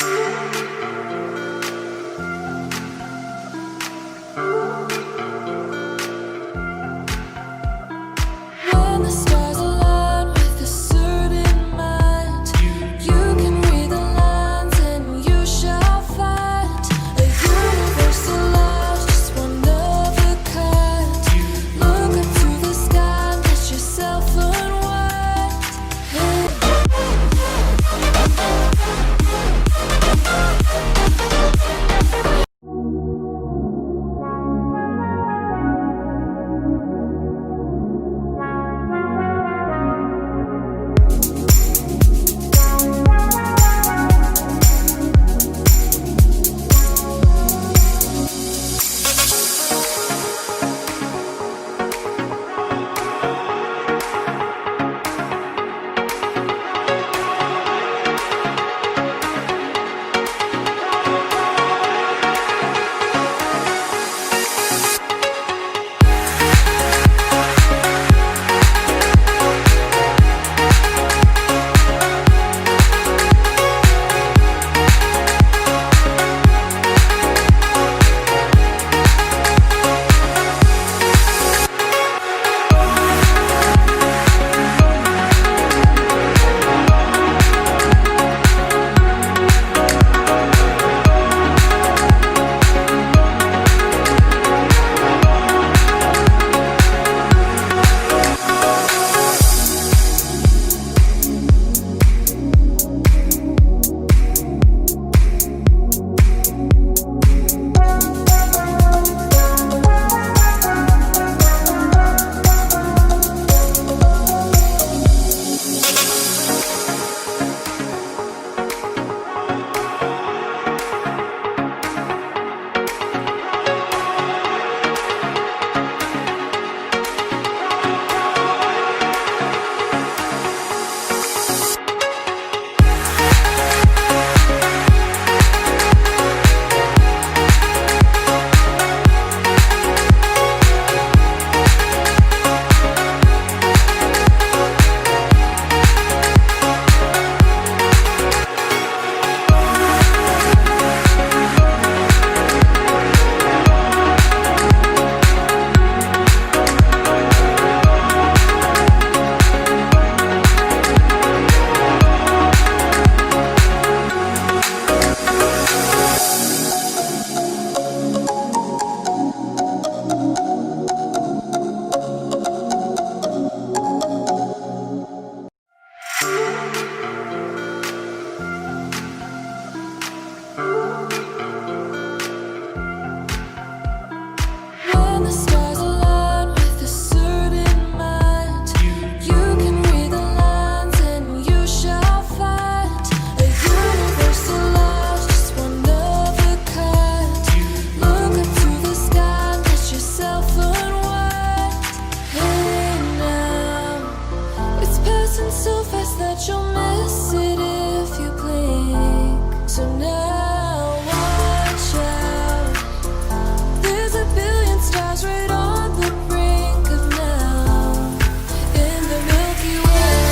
When the stars align with a certain mind, you can read the lines and you shall find a universal love, just one of a kind. Look up to the sky and let yourself unwind. When the stars align with a certain mind, you can read the lines and you shall find a universal love, just one of a kind. Look up to the sky and let yourself unwind. Hey now, it's passing so fast that you'll miss it if you blink. So now watch out, there's a billion stars right on the brink of now, in the Milky Way.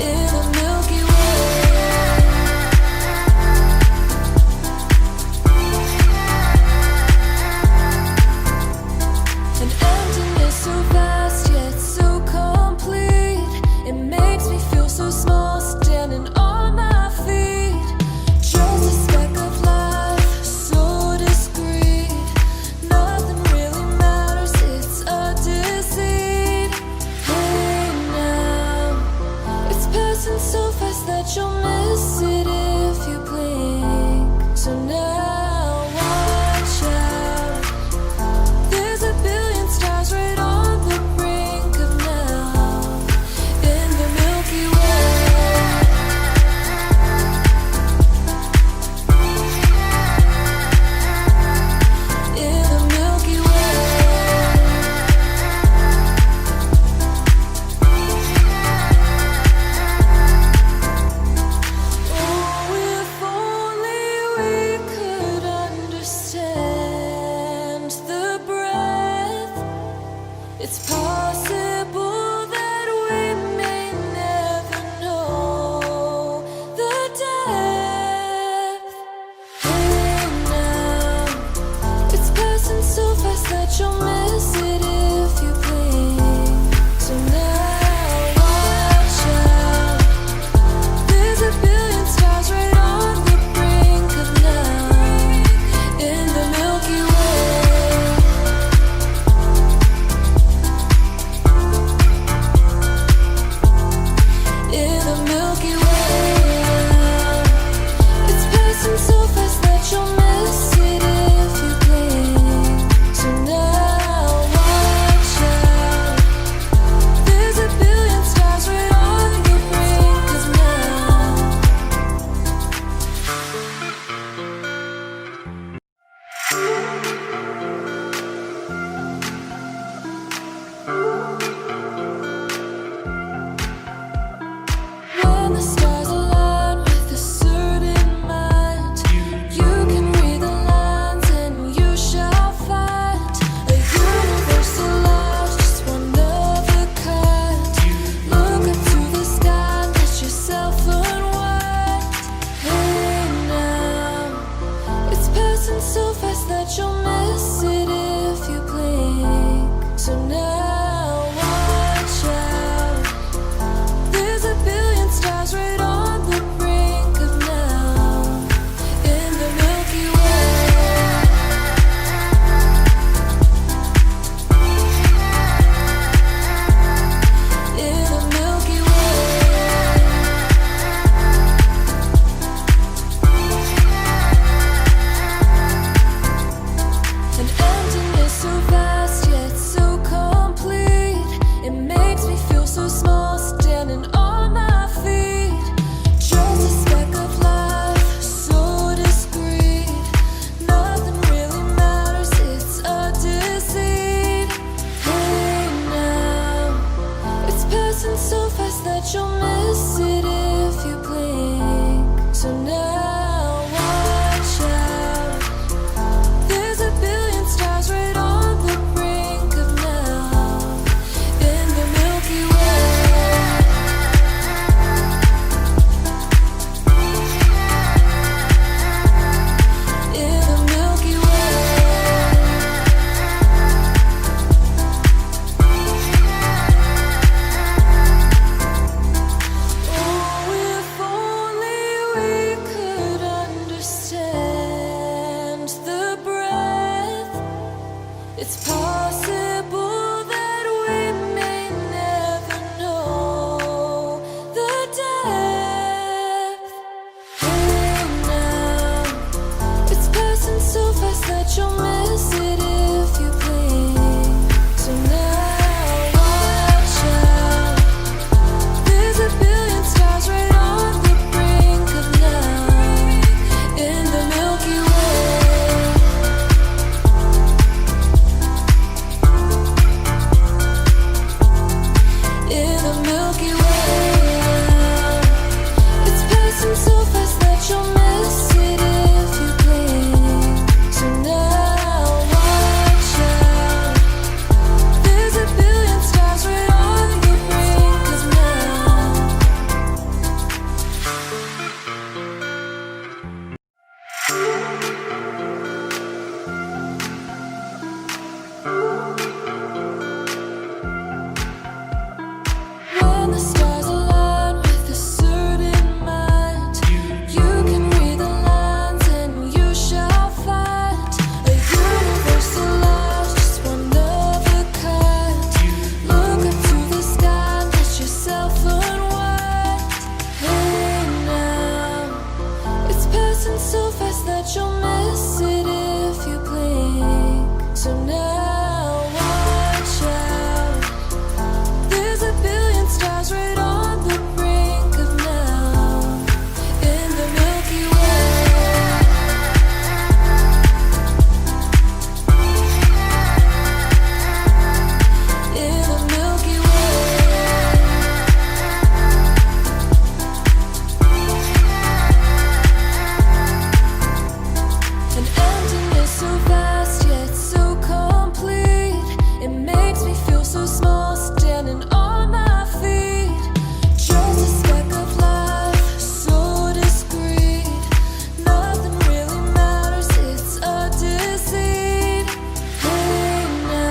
In the Milky Way. An emptiness so vast yet so complete, it makes me feel so small standing on my feet. Just a speck of life, so discreet. Nothing really matters, it's a deceit. Hey now, it's passing so fast that you'll